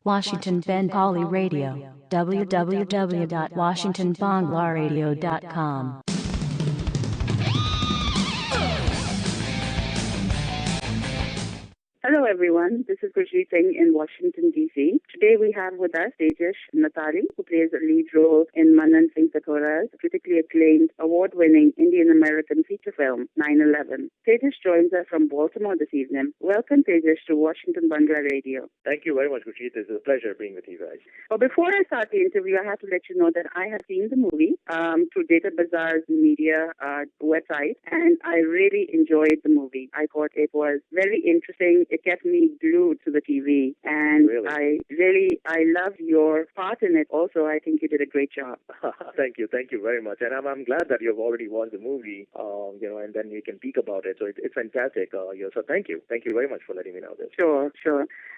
Washington Bengali Radio, www.washingtonbanglaradio.com. Hello everyone, this is Gurjeet Singh in Washington DC. Today we have with us Tejash Natali, who plays a lead role in Manan Singh Kathora's critically acclaimed, award-winning Indian-American feature film, 9/11. Tejash joins us from Baltimore this evening. Welcome Tejash to Washington Bangla Radio. Thank you very much, Gurjeet. It's a pleasure being with you guys. Well, before I start the interview, I have to let you know that I have seen the movie through Data Bazaar's media website, and I really enjoyed the movie. I thought it was very interesting. It kept me glued to the TV, and Really? I loved your part in it. Also, I think you did a great job. Thank you very much. And I'm glad that you've already watched the movie, and then you can speak about it. So it's fantastic. So thank you very much for letting me know this. Sure.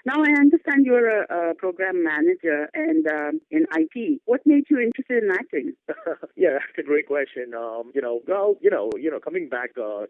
Now I understand you're a program manager and in IT. What made you interested in acting? Yeah, that's a great question. Coming back to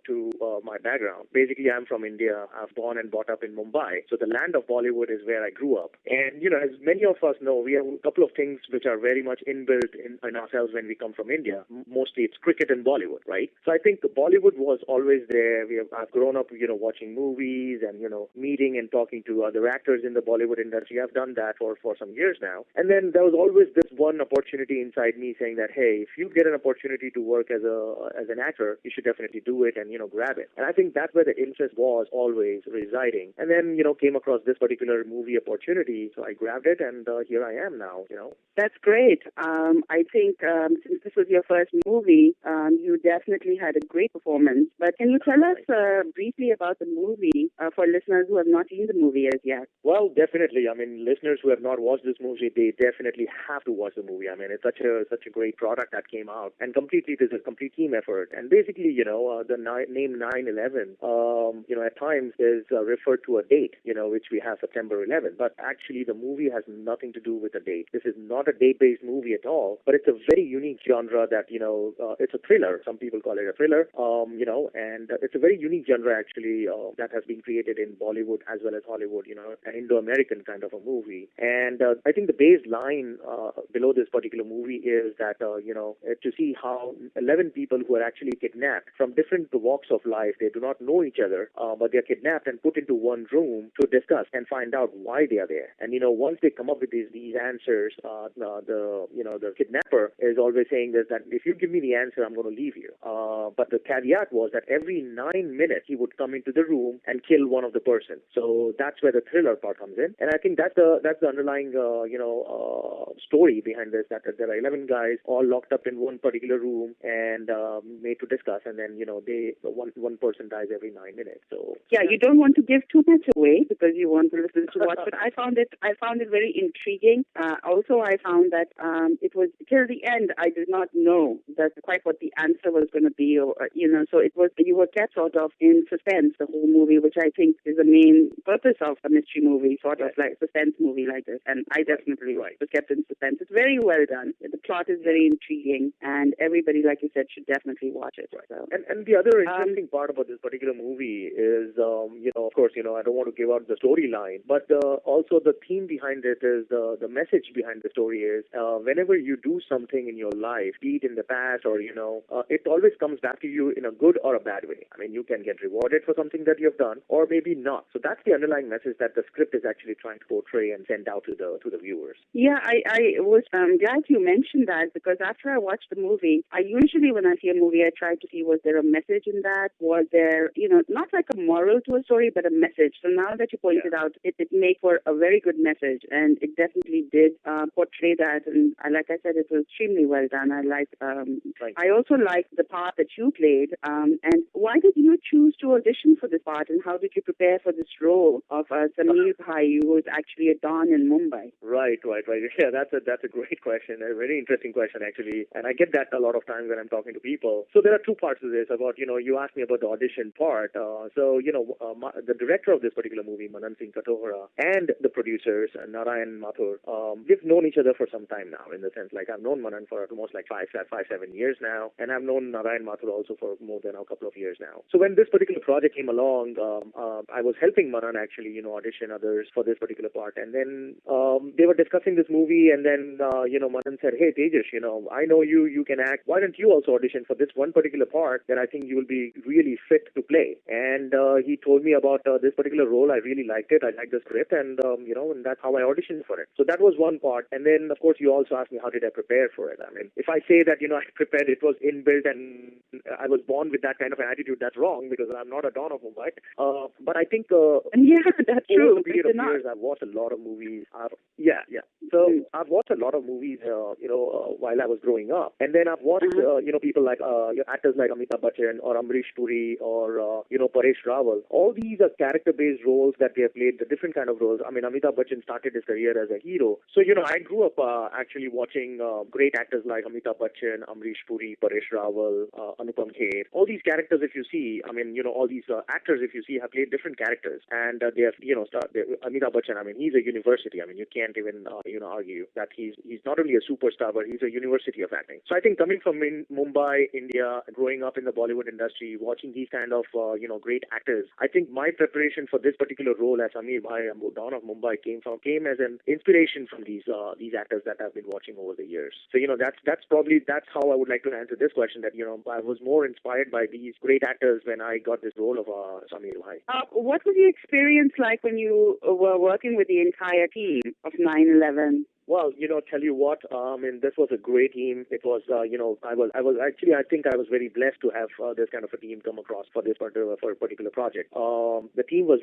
my background, basically I'm from India. I was born and brought up in Mumbai. So the land of Bollywood is where I grew up. And, as many of us know, we have a couple of things which are very much inbuilt in ourselves when we come from India. Mostly it's cricket and Bollywood, right? So I think Bollywood was always there. I've grown up, watching movies and, meeting and talking to other actors in the Bollywood industry. I've done that for some years now. And then there was always this one opportunity inside me saying that, hey, if you get an opportunity to work as an actor, you should definitely do it and, grab it. And I think that's where the interest was always residing. And then, came across this particular movie opportunity. So I grabbed it and here I am now, That's great. I think since this was your first movie, you definitely had a great performance. But can you tell us briefly about the movie for listeners who have not seen the movie as yet? Well, definitely. I mean, listeners who have not watched this movie, they definitely have to watch the movie. I mean, it's such a great product that came out, and it is a complete team effort. And basically, the name 9/11, at times is referred to a date, which we have September 11th. But actually, the movie has nothing to do with a date. This is not a date-based movie at all. But it's a very unique genre that it's a thriller. Some people call it a thriller. And it's a very unique genre actually that has been created in Bollywood as well as Hollywood. An Indo-American kind of a movie. And I think the baseline below this particular movie is that to see how 11 people who are actually kidnapped from different walks of life, they do not know each other, but they're kidnapped and put into one room to discuss and find out why they are there. And once they come up with these answers, the kidnapper is always saying this, that if you give me the answer, I'm going to leave you. But the caveat was that every 9 minutes he would come into the room and kill one of the person. So that's where the thriller part comes in. And I think that's the underlying story behind this, that there are 11 guys all locked up in one particular room and made to discuss, and then one person dies every 9 minutes. So yeah, you don't want to give too much away because you want to listen to watch. But I found it very intriguing. Also, I found that it was till the end. I did not know that quite what the answer was going to be, or so it was. You were kept sort of in suspense the whole movie, which I think is the main purpose of a mystery movie, sort of like a suspense movie like this. And I definitely was kept in suspense. It's very well done. The plot is very intriguing, and everybody, like you said, should definitely watch it. So. And the other interesting part about this particular movie is, of course, I don't want to give out the storyline, but also the theme behind it is the message behind the story is whenever you do something in your life, be it in the past or, it always comes back to you in a good or a bad way. I mean, you can get rewarded for something that you've done or maybe not. So that's the underlying message that the script is actually trying to portray and send out to the viewers. Yeah, I was glad you mentioned that, because after I watched the movie, I usually, when I see a movie, I try to see, was there a message in that? Was there, not like a moral to a story, but a message. So now that you pointed out, it made for a very good message, and it definitely did portray that. And like I said, it was extremely well done. I also liked the part that you played. And why did you choose to audition for this part, and how did you prepare for this role of Samir Bhai, who was actually a don in Mumbai? Right. Yeah, that's a great question, a very interesting question actually, and I get that a lot of times when I'm talking to people. So there are two parts to this. About you asked me about the audition part. The director of this particular movie, Manan Singh Kathora, and the producers, Narayan Mathur. We've known each other for some time now, in the sense like I've known Manan for almost like 7 years now, and I've known Narayan Mathur also for more than a couple of years now. So when this particular project came along, I was helping Manan actually, audition others for this particular part, and then they were discussing this movie, and then Manan said, "Hey Tejash, I know you can act. Why don't you also audition for this one particular part that I think you will be really fit to play?" And he told me about this particular role. I really liked it. I liked the script, and and that's how I auditioned for it. So that was one part. And then, of course, you also asked me how did I prepare for it. I mean, if I say that I prepared, it was inbuilt, and I was born with that kind of an attitude. That's wrong because I'm not a don of Mumbai. But I think yeah, that's true. Over the period of years, I've watched a lot of movies. So I've watched a lot of movies, while I was growing up, and then I've watched people like actors like Amitabh Bachchan or Amrish Puri or Paresh Rawal. All these are character-based roles that they have played, the different kind of roles. I mean, Amitabh Bachchan started his career as a hero. So, I grew up actually watching great actors like Amitabh Bachchan, Amrish Puri, Paresh Rawal, Anupam Kher. All these characters, if you see, I mean, all these actors, if you see, have played different characters. And they have, Amitabh Bachchan, I mean, he's a university. I mean, you can't even, argue that he's not only a superstar, but he's a university of acting. So I think coming from Mumbai, India, growing up in the Bollywood industry, watching these kind of, great actors, I think my preparation for this particular role as Amir Bhai, Don of Mumbai, came as an inspiration from these actors that I've been watching over the years. So that's how I would like to answer this question. That I was more inspired by these great actors when I got this role of Amir Bhai. What was your experience like when you were working with the entire team of 9/11? Well, tell you what, this was a great team. It was, I think I was very blessed to have this kind of a team come across for this particular project. The team was,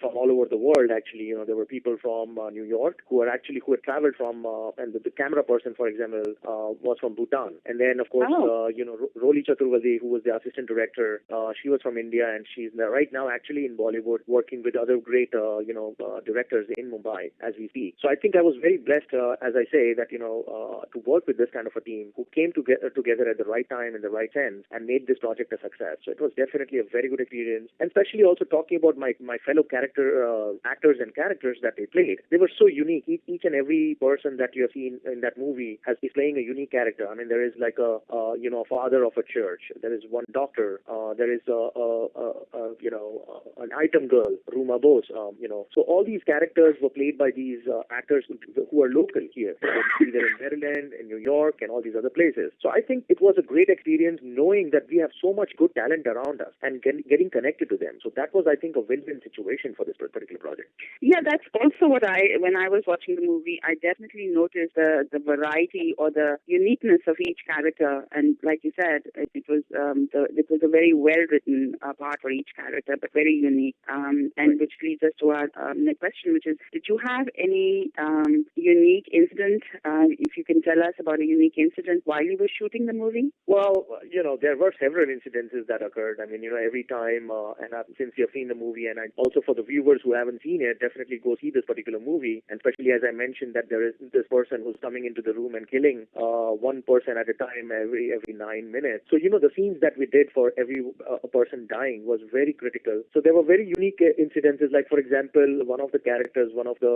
from all over the world, actually. There were people from New York who had traveled from, and the camera person, for example, was from Bhutan. And then, of course, Roli Chaturvedi, who was the assistant director, she was from India, and she's right now actually in Bollywood working with other great, directors in Mumbai as we speak. So I think I was very blessed, as I say, that, to work with this kind of a team who came together at the right time in the right sense and made this project a success. So it was definitely a very good experience. And especially also talking about my fellow actors and characters that they played. They were so unique. Each and every person that you have seen in that movie is playing a unique character. I mean, there is like a father of a church. There is one doctor. There is an item girl, Ruma Bose. So all these characters were played by these actors who are local here, either in Maryland, in New York, and all these other places. So I think it was a great experience knowing that we have so much good talent around us and getting connected to them. So that was, I think, a win-win situation for this particular project. Yeah, that's also what when I was watching the movie, I definitely noticed the variety or the uniqueness of each character. And like you said, it was a very well-written part for each character, but very unique. And which leads us to our next question, which is, did you have any unique incident? If you can tell us about a unique incident while you were shooting the movie? Well, there were several incidences that occurred. I mean, every time, since you've seen the movie, and also for the viewers who haven't seen it, definitely go see this particular movie. And especially as I mentioned that there is this person who's coming into the room and killing one person at a time every 9 minutes. So, the scenes that we did for every person dying was very critical. So there were very unique incidences. Like, for example, one of the characters, one of the,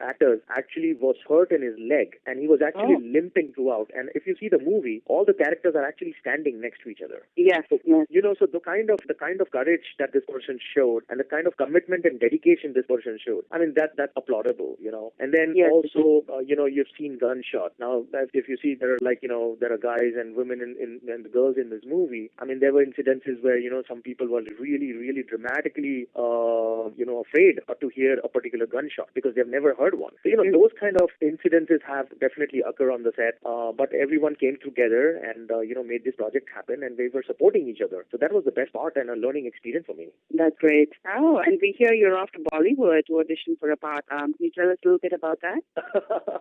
actors actually was hurt in his leg, and he was actually limping throughout. And if you see the movie, all the characters are actually standing next to each other. Yes. So, so the kind of courage that this person showed, and the kind of commitment and dedication this person showed, I mean, that's applaudable, And then also, you've seen gunshots. Now, if you see, there are guys and women and the girls in this movie. I mean, there were incidences where, some people were really, really dramatically, afraid to hear a particular gunshot because they've never heard one. So, those kind of incidences have definitely occurred on the set, but everyone came together and, made this project happen, and they were supporting each other. So that was the best part and a learning experience for me. That's great. Oh, and we hear you're off to Bollywood to audition for a part. Can you tell us a little bit about that?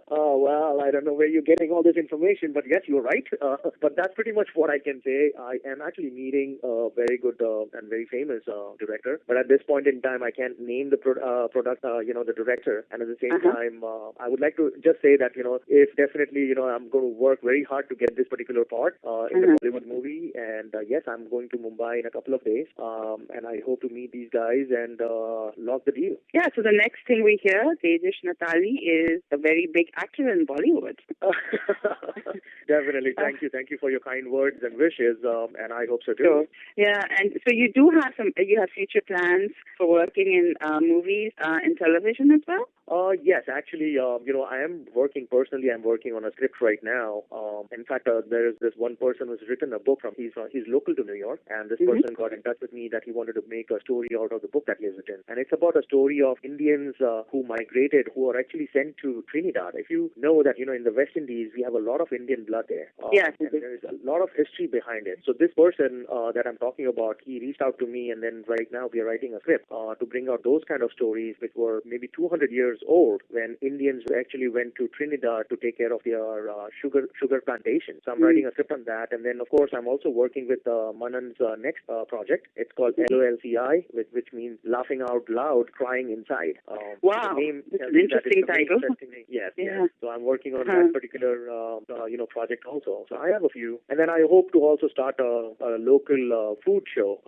Oh, well, I don't know where you're getting all this information, but yes, you're right. But that's pretty much what I can say. I am actually meeting a very good and very famous director, but at this point in time, I can't name the the director. And at the same time, I would like to just say that, if definitely, I'm going to work very hard to get this particular part in the Bollywood movie. And yes, I'm going to Mumbai in a couple of days. And I hope to meet these guys and lock the deal. Yeah, so the next thing we hear Tejash Natali is a very big actor in Bollywood. Definitely. Thank you for your kind words and wishes, and I hope so too. So, yeah, and so you do have you have future plans for working in movies and television as well? Yes, actually, I am working personally. I'm working on a script right now. In fact, there is this one person who's written a book he's local to New York, and this person got in touch with me that he wanted to make a story out of the book that he has written. And it's about a story of Indians who migrated, who are actually sent to Trinidad. If you know that, in the West Indies, we have a lot of Indian blood there. Yes. And there is a lot of history behind it. So this person that I'm talking about, he reached out to me, and then right now we are writing a script to bring out those kind of stories which were maybe 200 years old when Indians actually went to Trinidad to take care of their sugar plantation. So I'm writing a script on that, and then of course I'm also working with Manan's next project. It's called LOLCI, which means laughing out loud, crying inside. Wow, it's an interesting title. Yes, yes. So I'm working on that particular project also. So I have a few, and then I hope to also start a local food show,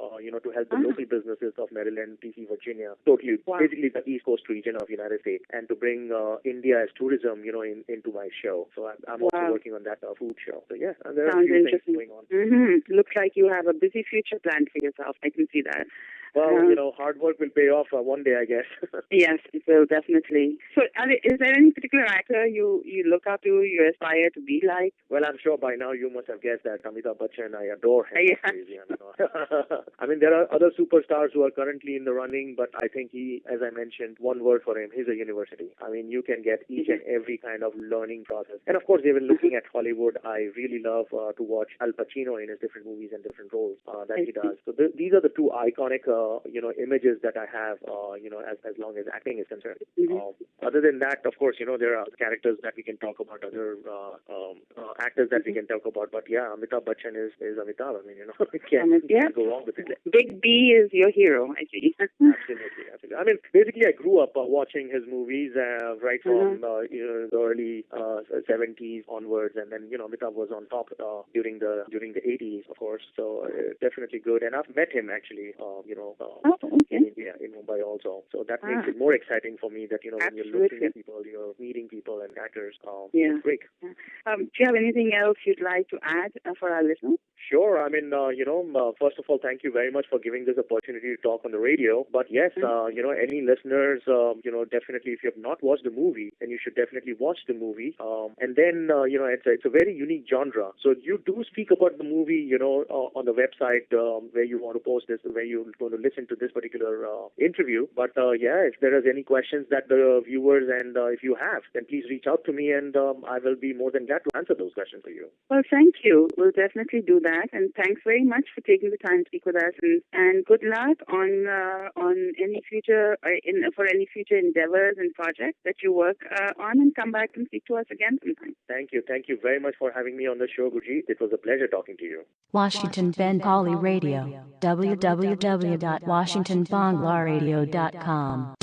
to help the local businesses of Maryland, DC, Virginia, totally basically the East Coast region of the United States, and to bring India as tourism, into my show. So I'm also working on that food show. So yeah, and there are a few things going on. Looks like you have a busy future planned for yourself. I can see that. Well, hard work will pay off one day, I guess. Yes, it will, definitely. So, is there any particular actor you look up to, you aspire to be like? Well, I'm sure by now you must have guessed that Amitabh Bachchan, I adore him. Yeah. Crazy, I mean, there are other superstars who are currently in the running, but I think he, as I mentioned, one word for him, he's a university. I mean, you can get each and every kind of learning process. And of course, even looking at Hollywood, I really love to watch Al Pacino in his different movies and different roles that he does. So these are the two iconic images that I have, as long as acting is concerned. Other than that, of course, there are characters that we can talk about, other actors that we can talk about. But yeah, Amitabh Bachchan is Amitabh. I mean, you can't go wrong with it. Big B is your hero, I see. Absolutely. I mean, basically, I grew up watching his movies right from the early 70s onwards, and then Amitabh was on top during the 80s, of course. So definitely good. And I've met him actually, in India, in Mumbai also. So that makes it more exciting for me that, when you're looking at people, you're meeting people and actors. It's great. Do you have anything else you'd like to add for our listeners? Sure. I mean, first of all, thank you very much for giving this opportunity to talk on the radio. But yes, any listeners, definitely if you have not watched the movie, then you should definitely watch the movie. And then, it's a very unique genre. So you do speak about the movie, on the website where you want to post this, where you're going to listen to this particular interview. But if there is any questions that the viewers and if you have, then please reach out to me, and I will be more than glad to answer those questions for you. Well, thank you. We'll definitely do that, and thanks very much for taking the time to speak with us. And good luck on any future for any future endeavors and projects that you work on, and come back and speak to us again sometime. Thank you. Thank you very much for having me on the show, Gurjeet. It was a pleasure talking to you. Washington Bengali Radio. www.washingtonbanglaradio.com